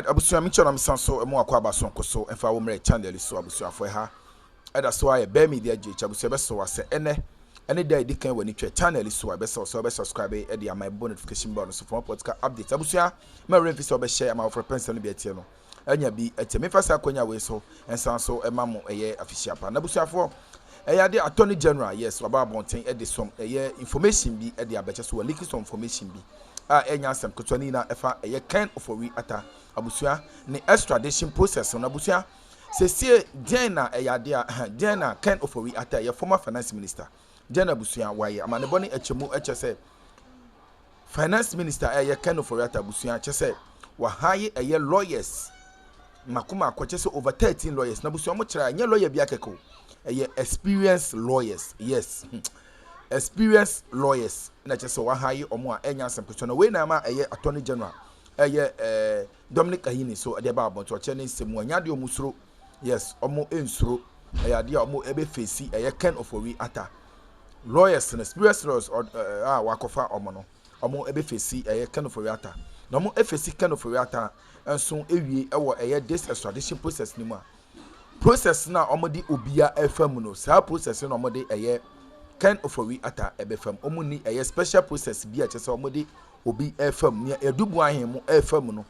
abusu mi chona msanso emu akwa abaso nkoso emfa wo mre channel so abusu afo ha eda so aye be media je abusu be so wase ene da edikan wani twa channel so be so be subscribe e dia my notification bell so for podcast update abusu ma re so be share ma for pencil no be atie no anya bi atie me fasa akonya we so ensanso ema mo eye official pa na abusu afo eya de attorney general yes oba bonten e de some eye information bi e de abeche so leak some information bi enya asem kotoni na efa eye Ken Ofori Atta abusua ni extradition process na abusua sesie den na eyade a den na Ken Ofori Atta ye former finance minister den abusua waye amane boni echemu echese finance minister eye Ken Ofori Atta abusua chese wa haye eye lawyers makuma akwachese over 13 lawyers na abusua mo kira nye lawyer bi akeko eye experienced lawyers yes experienced lawyers na chese wa haye omo a enya asem kotona we na ma eye attorney general eye Dominic Ahini so de ba abonto che ne nsemu anya de omusuro yes omo ensuro eye de omo ebe face eye Ken Ofori Atta lawyers and experienced lawyers wakofa omo no omo ebe face eye Ken Ofori Atta na omo efesi Ken Ofori Atta enso ewie ewo eye this extradition process ni mu a process na omo di obia efam no sa process na omo de eye Ken Ofori Atta ebefam omo ni eye special process bi a chese omo de obi efam ni edubu ahemu efam no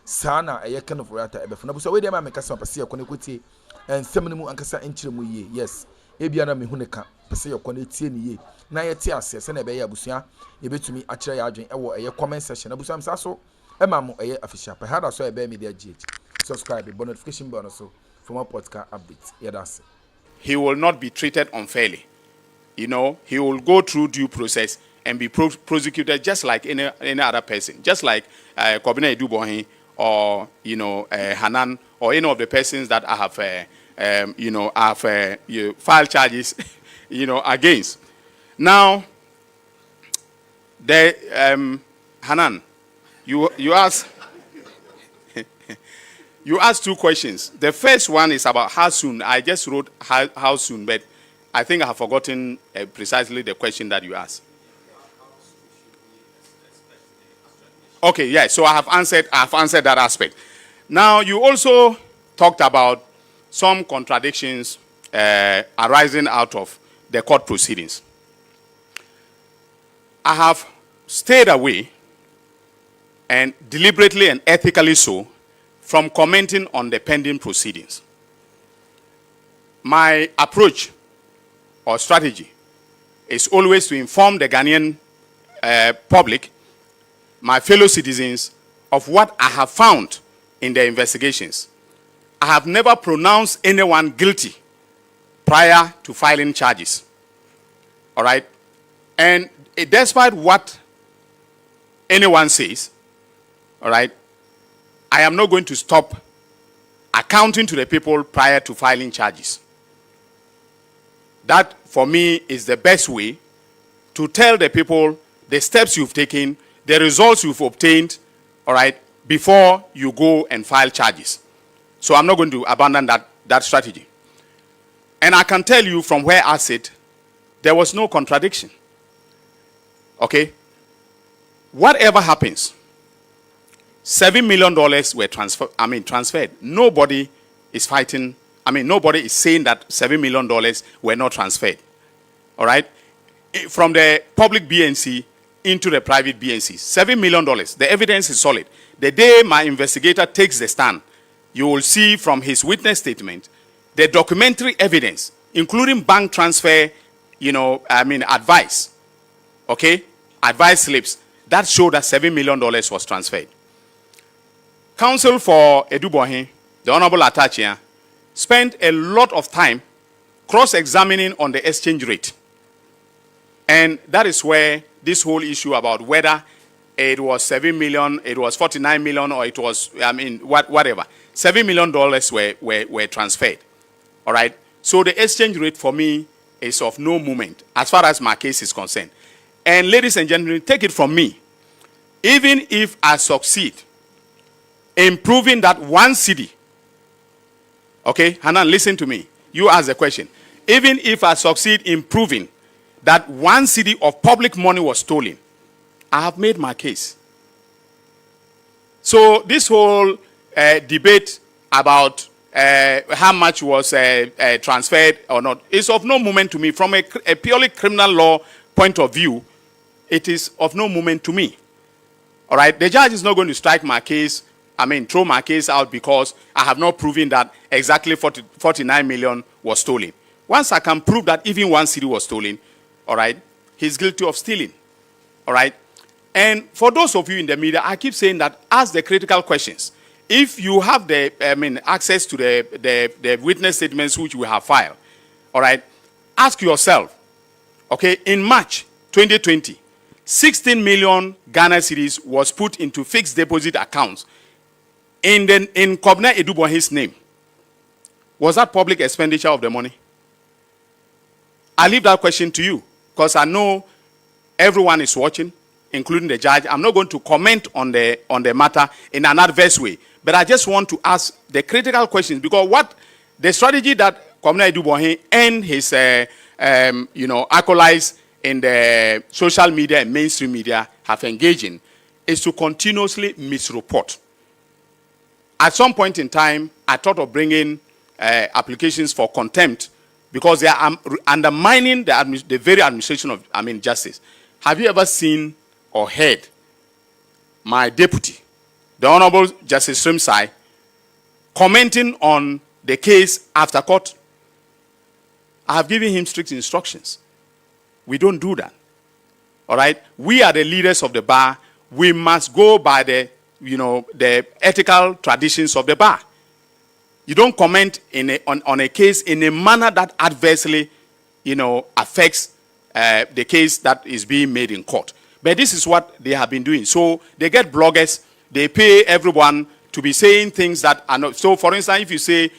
sana eye Ken Ofori Atta ebefam na buso we de ma meka so pese yakone kwotie ensem ni mu ankasa enkyire mu ye yes ebia na mehu ne ka pese yakone tie ni ye na ye tie ase se na ebe ya busua ebetumi akire ya adwen ewo eye comment section na busua msa so ema mo eye official pa hada so ebe media gh subscribe the notification bell so for more podcast updates yeah that's it. He will not be treated unfairly. You know, he will go through due process and be prosecuted just like any other person, just like Kobina Edubohin or Hanan or any of the persons that I have filed charges against. Now, Hanan, you asked you asked two questions. The first one is about how soon. I just wrote how soon, but I think I have forgotten precisely the question that you asked. Okay, yeah, so I have answered that aspect. Now, you also talked about some contradictions arising out of the court proceedings. I have stayed away, and deliberately and ethically so, from commenting on the pending proceedings. My approach or strategy is always to inform the Ghanaian public, my fellow citizens, of what I have found in the investigations. I have never pronounced anyone guilty prior to filing charges. All right? And despite what anyone says, all right, I am not going to stop accounting to the people prior to filing charges. That, for me, is the best way to tell the people the steps you've taken, the results you've obtained, all right, before you go and file charges. So I'm not going to abandon that strategy. And I can tell you from where I sit, there was no contradiction. Okay? Whatever happens, $7 million were transferred. Nobody is fighting. Nobody is saying that $7 million were not transferred. All right? From the public BNC into the private BNC. $7 million. The evidence is solid. The day my investigator takes the stand, you will see from his witness statement the documentary evidence, including bank transfer, advice. Okay? Advice slips that show that $7 million was transferred. Counsel for Edubohin, the Honorable Attachia, spent a lot of time cross-examining on the exchange rate. And that is where this whole issue about whether it was 7 million, it was 49 million, or it was, whatever. $7 million were transferred. All right? So the exchange rate for me is of no moment as far as my case is concerned. And ladies and gentlemen, take it from me. Even if I succeed in proving that one cedi, okay, Hanan, listen to me. You ask the question. Even if I succeed in proving that one cedi of public money was stolen, I have made my case. So this whole debate about how much was transferred or not is of no moment to me. From a purely criminal law point of view, it is of no moment to me. All right, the judge is not going to strike my case, throw my case out because I have not proven that exactly 49 million was stolen. Once I can prove that even 1 cedi was stolen, all right, he's guilty of stealing. All right. And for those of you in the media, I keep saying that ask the critical questions. If you have the access to the witness statements which we have filed, all right, ask yourself, okay, in March 2020, 16 million Ghana cedis was put into fixed deposit accounts in Kobna Edubonhe's name. Was that public expenditure of the money? I leave that question to you because I know everyone is watching, including the judge. I'm not going to comment on the matter in an adverse way, but I just want to ask the critical questions because what the strategy that Kobna Edubonhe and his acolytes in the social media and mainstream media have engaged in is to continuously misreport. At some point in time, I thought of bringing applications for contempt because they are undermining the very administration of justice. Have you ever seen or heard my deputy, the Honorable Justice Srimsai, commenting on the case after court? I have given him strict instructions. We don't do that. All right? We are the leaders of the bar. We must go by the ethical traditions of the bar. You don't comment on a case in a manner that adversely, affects the case that is being made in court. But this is what they have been doing. So they get bloggers, they pay everyone to be saying things that are not. So for instance, if you say,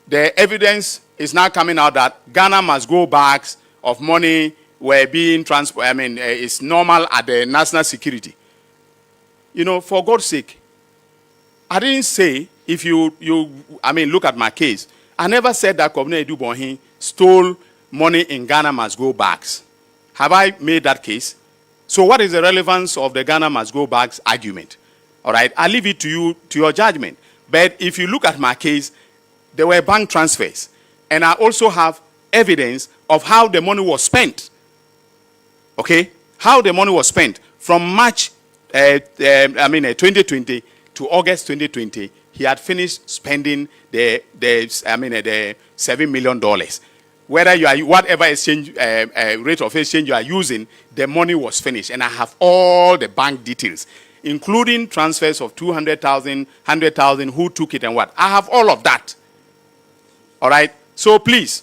the evidence is now coming out that Ghana must go bags of money were being transferred. It's normal at the national security. For God's sake, I didn't say if you look at my case. I never said that Kobna Edubonhe stole money in Ghana must go bags. Have I made that case? So what is the relevance of the Ghana must go bags argument? All right, I leave it to you, to your judgment. But if you look at my case, there were bank transfers. And I also have evidence of how the money was spent. Okay? How the money was spent. From March 2020 to August 2020, he had finished spending the $7 million. Whether you are whatever exchange rate of exchange you are using, the money was finished. And I have all the bank details, including transfers of 200,000, 100,000, who took it and what. I have all of that. All right? So please,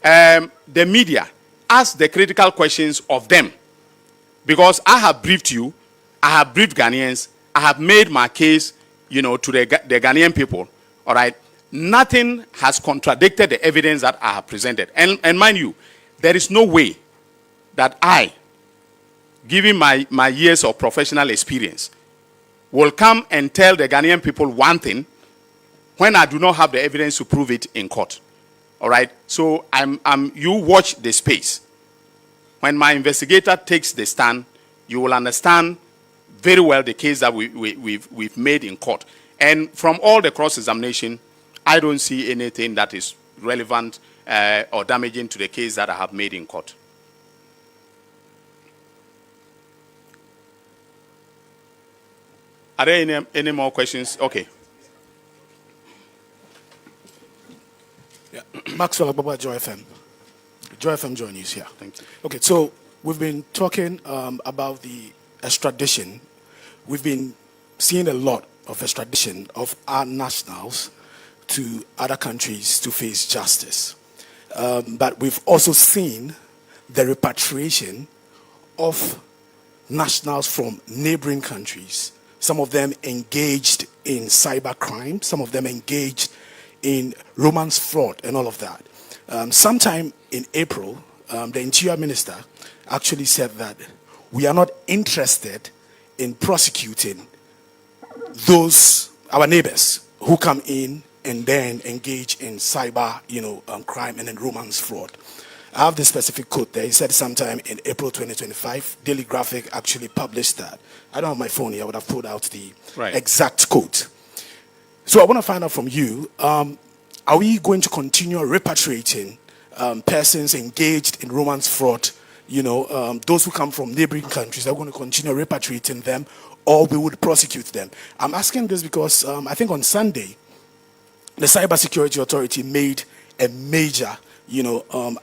the media, ask the critical questions of them. Because I have briefed you, I have briefed Ghanaians, I have made my case, to the Ghanaian people. All right? Nothing has contradicted the evidence that I have presented. And mind you, there is no way that I, given my years of professional experience, will come and tell the Ghanaian people one thing when I do not have the evidence to prove it in court. All right? So you watch the space. When my investigator takes the stand, you will understand very well the case that we've made in court. And from all the cross-examination, I don't see anything that is relevant or damaging to the case that I have made in court. Are there any more questions? Okay. Yeah. Maxwell Ababa, Joy FM. Joy FM Joy News here. Thank you. Okay, so we've been talking about the extradition. We've been seeing a lot of extradition of our nationals to other countries to face justice. But we've also seen the repatriation of nationals from neighboring countries. Some of them engaged in cyber crime, some of them engaged in romance fraud and all of that. Sometime in April, the Interior Minister actually said that we are not interested in prosecuting those, our neighbors, who come in and then engage in cyber, crime and then romance fraud. I have this specific quote there. He said sometime in April 2025. Daily Graphic actually published that. I don't have my phone here. I would have pulled out the exact quote. So I want to find out from you, are we going to continue repatriating persons engaged in romance fraud? Those who come from neighboring countries, are we going to continue repatriating them, or we would prosecute them? I'm asking this because I think on Sunday, the Cybersecurity Authority made a major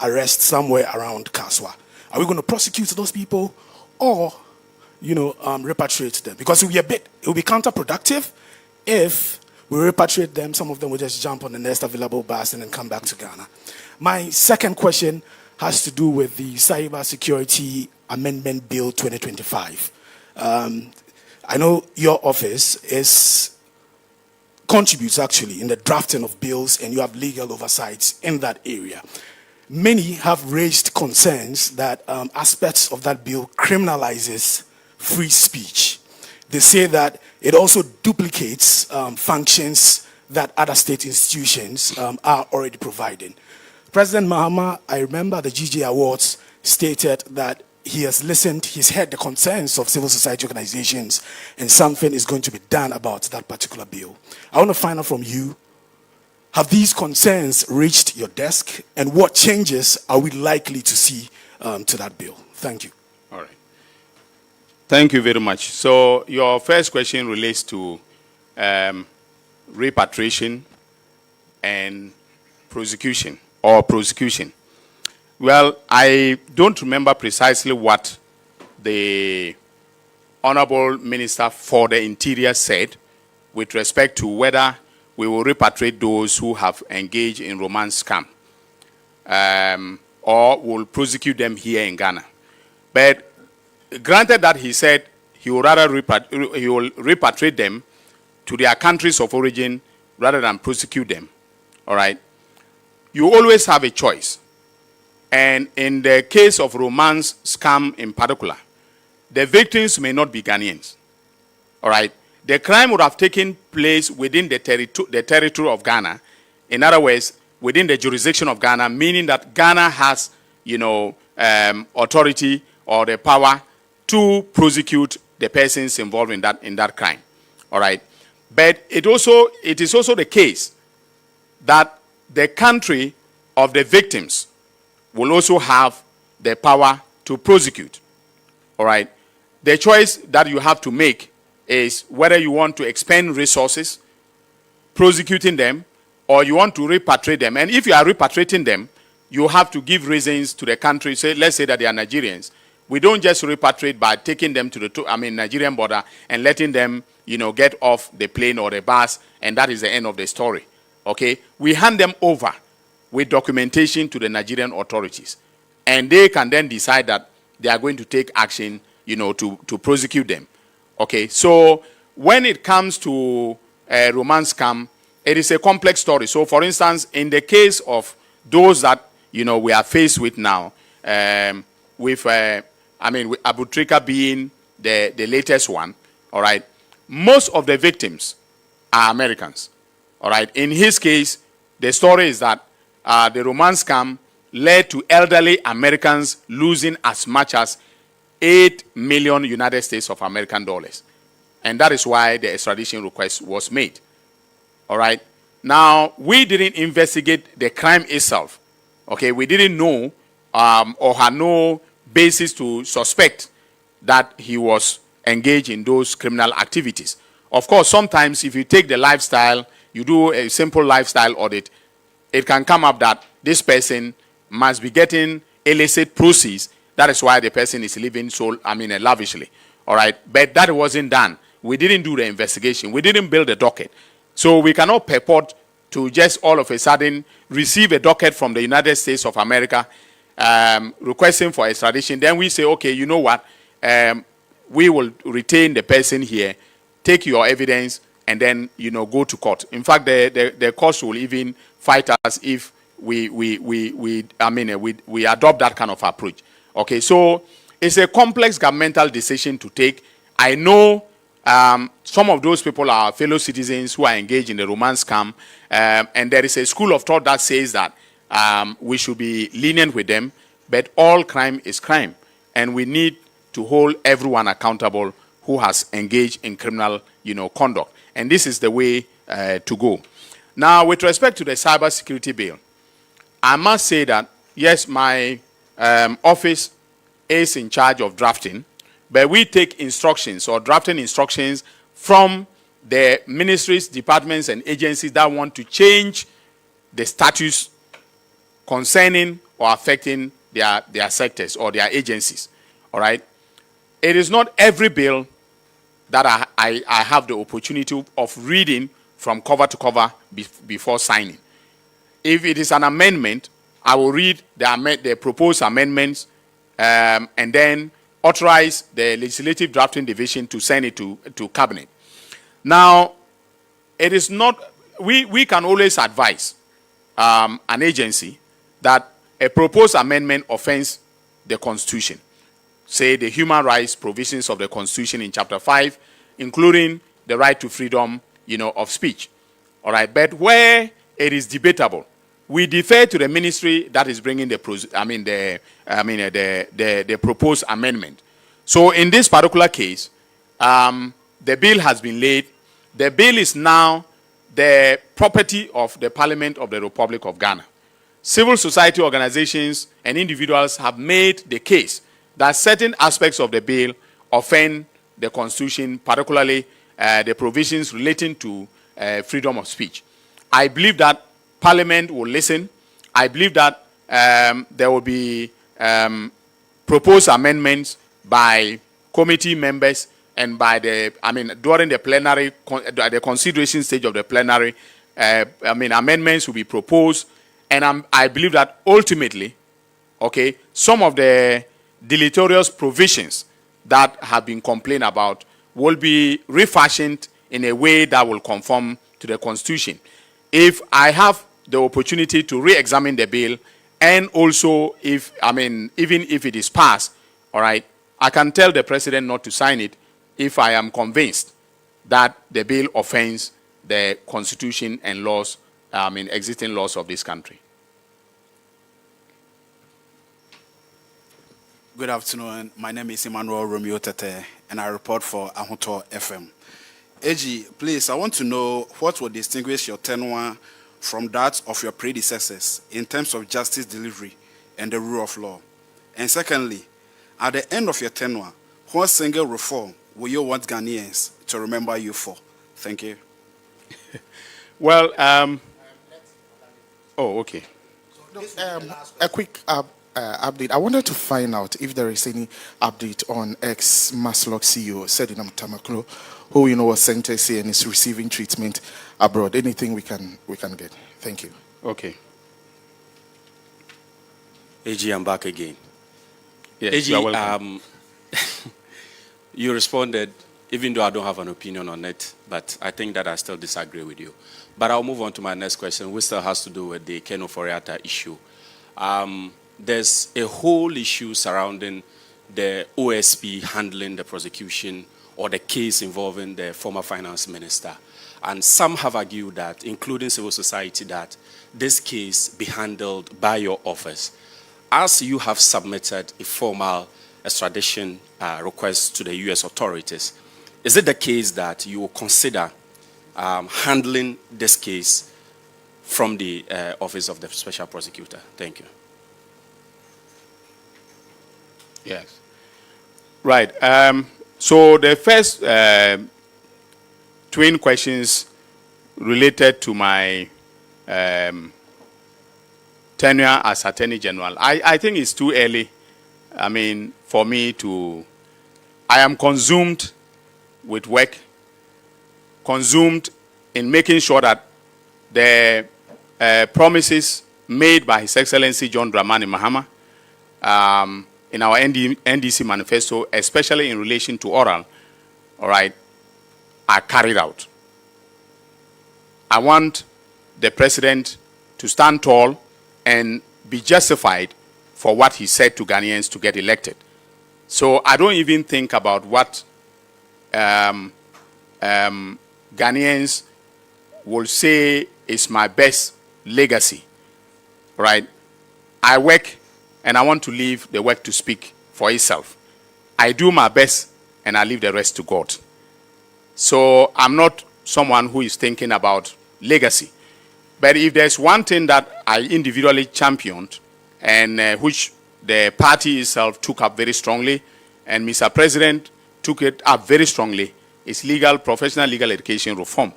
arrest somewhere around Kaswa. Are we going to prosecute those people, or repatriate them? Because it will be counterproductive if we repatriate them. Some of them will just jump on the next available bus and then come back to Ghana. My second question has to do with the Cybersecurity Amendment Bill 2025. I know your office contributes actually in the drafting of bills, and you have legal oversights in that area. Many have raised concerns that aspects of that bill criminalizes free speech. They say that it also duplicates functions that other state institutions are already providing. President Mahama, I remember the GJ Awards, stated that he's heard the concerns of civil society organizations, and something is going to be done about that particular bill. I want to find out from you, have these concerns reached your desk, and what changes are we likely to see to that bill? Thank you. All right. Thank you very much. So your first question relates to repatriation and prosecution. Well, I don't remember precisely what the Honorable Minister for the Interior said with respect to whether we will repatriate those who have engaged in romance scam, or will prosecute them here in Ghana. But granted that he said he will rather repatriate them to their countries of origin rather than prosecute them. All right. You always have a choice. And in the case of romance scam in particular, the victims may not be Ghanaians. All right. The crime would have taken place within the territory of Ghana. In other words, within the jurisdiction of Ghana, meaning that Ghana has, authority or the power to prosecute the persons involved in that crime. All right. But it is also the case that the country of the victims will also have the power to prosecute. All right. The choice that you have to make is whether you want to expend resources prosecuting them, or you want to repatriate them. And if you are repatriating them, you have to give reasons to the country. Say, let's say that they are Nigerians. We don't just repatriate by taking them to the Nigerian border and letting them, get off the plane or the bus, and that is the end of the story. Okay? We hand them over with documentation to the Nigerian authorities, and they can then decide that they are going to take action, to prosecute them. Okay? So when it comes to romance scam, it is a complex story. So, for instance, in the case of those that we are faced with now, with Abu Trika being the latest one, all right, most of the victims are Americans, all right. In his case, the story is that the romance scam led to elderly Americans losing as much as $8 million United States of American dollars, and that is why the extradition request was made. All right. Now, we didn't investigate the crime itself. Okay, we didn't know or had no basis to suspect that he was engaged in those criminal activities. Of course, sometimes if you take the lifestyle, you do a simple lifestyle audit, it can come up that this person must be getting illicit proceeds. That is why the person is living so, lavishly. All right, but that wasn't done. We didn't do the investigation. We didn't build a docket. So we cannot purport to just all of a sudden receive a docket from the United States of America requesting for extradition. Then we say, okay, you know what? We will retain the person here, take your evidence, and then go to court. In fact, the court will even fight us if we adopt that kind of approach. Okay, so it's a complex governmental decision to take. I know some of those people are fellow citizens who are engaged in the romance scam, and there is a school of thought that says that we should be lenient with them but all crime is crime, and we need to hold everyone accountable who has engaged in criminal, conduct. And this is the way to go. Now, with respect to the cybersecurity bill, I must say that, yes, my office is in charge of drafting, but we take instructions or drafting instructions from the ministries, departments, and agencies that want to change the status concerning or affecting their sectors or their agencies. All right? It is not every bill that I have the opportunity of reading from cover to cover before signing. If it is an amendment, I will read the proposed amendments and then authorize the Legislative Drafting Division to send it to Cabinet. Now, it is not, we can always advise an agency that a proposed amendment offends the Constitution. Say the human rights provisions of the Constitution in Chapter 5, including the right to freedom, of speech. All right, but where it is debatable, we defer to the ministry that is bringing the proposed amendment. So in this particular case, the bill has been laid. The bill is now the property of the Parliament of the Republic of Ghana. Civil society organizations and individuals have made the case that certain aspects of the bill offend the Constitution, particularly the provisions relating to freedom of speech. I believe that Parliament will listen. I believe that there will be proposed amendments by committee members and by during the plenary, the consideration stage of the plenary, amendments will be proposed. And I believe that ultimately, okay, some of the deleterious provisions that have been complained about will be refashioned in a way that will conform to the Constitution. If I have the opportunity to re-examine the bill, and also even if it is passed, all right, I can tell the president not to sign it if I am convinced that the bill offends the Constitution and laws, existing laws of this country. Good afternoon. My name is Emmanuel Romeo Tete, and I report for Ahoto FM. AG, please, I want to know what will distinguish your tenure from that of your predecessors in terms of justice delivery and the rule of law. And secondly, at the end of your tenure, what single reform will you want Ghanaians to remember you for? Thank you. Well, okay. A quick update. I wanted to find out if there is any update on ex-Maslock CEO, Sedinam Tamaklo, who was sentenced and is receiving treatment abroad. Anything we can get. Thank you. Okay. AG, I'm back again. Yes, AG, you are welcome. You responded, even though I don't have an opinion on it, but I think that I still disagree with you. But I'll move on to my next question, which still has to do with the Ken Ofori Atta issue. There's a whole issue surrounding the OSP handling the prosecution or the case involving the former finance minister. And some have argued that, including civil society, that this case be handled by your office. As you have submitted a formal extradition request to the U.S. authorities, is it the case that you will consider handling this case from the office of the special prosecutor? Thank you. Yes. Right. So the first twin questions related to my tenure as Attorney General. I think it's too early, for me to... I am consumed with work, consumed in making sure that the promises made by His Excellency John Dramani Mahama in our NDC manifesto, especially in relation to oral, all right, are carried out. I want the president to stand tall and be justified for what he said to Ghanaians to get elected. So I don't even think about what Ghanaians will say is my best legacy, right? I work and I want to leave the work to speak for itself. I do my best, and I leave the rest to God. So I'm not someone who is thinking about legacy. But if there's one thing that I individually championed, and which the party itself took up very strongly, and Mr. President took it up very strongly, is professional legal education reform.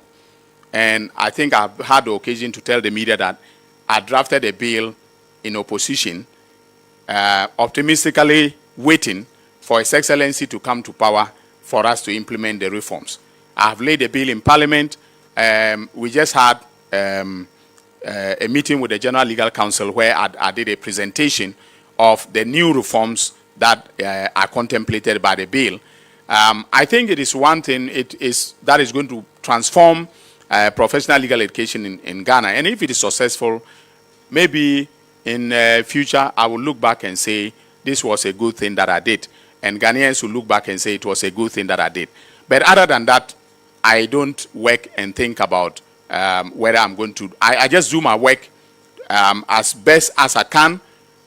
And I think I've had the occasion to tell the media that I drafted a bill in opposition, optimistically waiting for His Excellency to come to power for us to implement the reforms. I have laid a bill in Parliament. We just had a meeting with the General Legal Counsel where I did a presentation of the new reforms that are contemplated by the bill. I think it is one thing that is going to transform professional legal education in Ghana. And if it is successful, maybe in future I will look back and say this was a good thing that I did. And Ghanaians will look back and say it was a good thing that I did. But other than that, I don't work and think about whether I'm going to. I just do my work as best as I can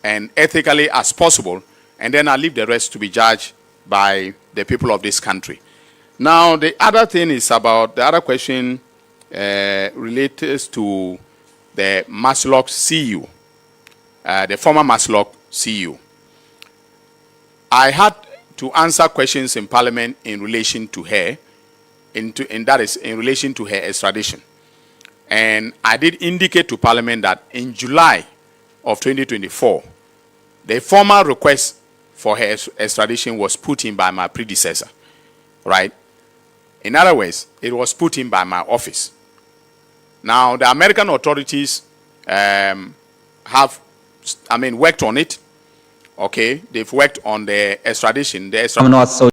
and ethically as possible. And then I leave the rest to be judged by the people of this country. Now, the other thing is about, the other question relates to the Maslock CU, the former Maslock CU. I had to answer questions in Parliament in relation to her, and that is in relation to her extradition. And I did indicate to Parliament that in July of 2024, the formal request for her extradition was put in by my predecessor, right? In other words, it was put in by my office. Now, the American authorities have, worked on it. Okay, they've worked on the extradition. I'm not so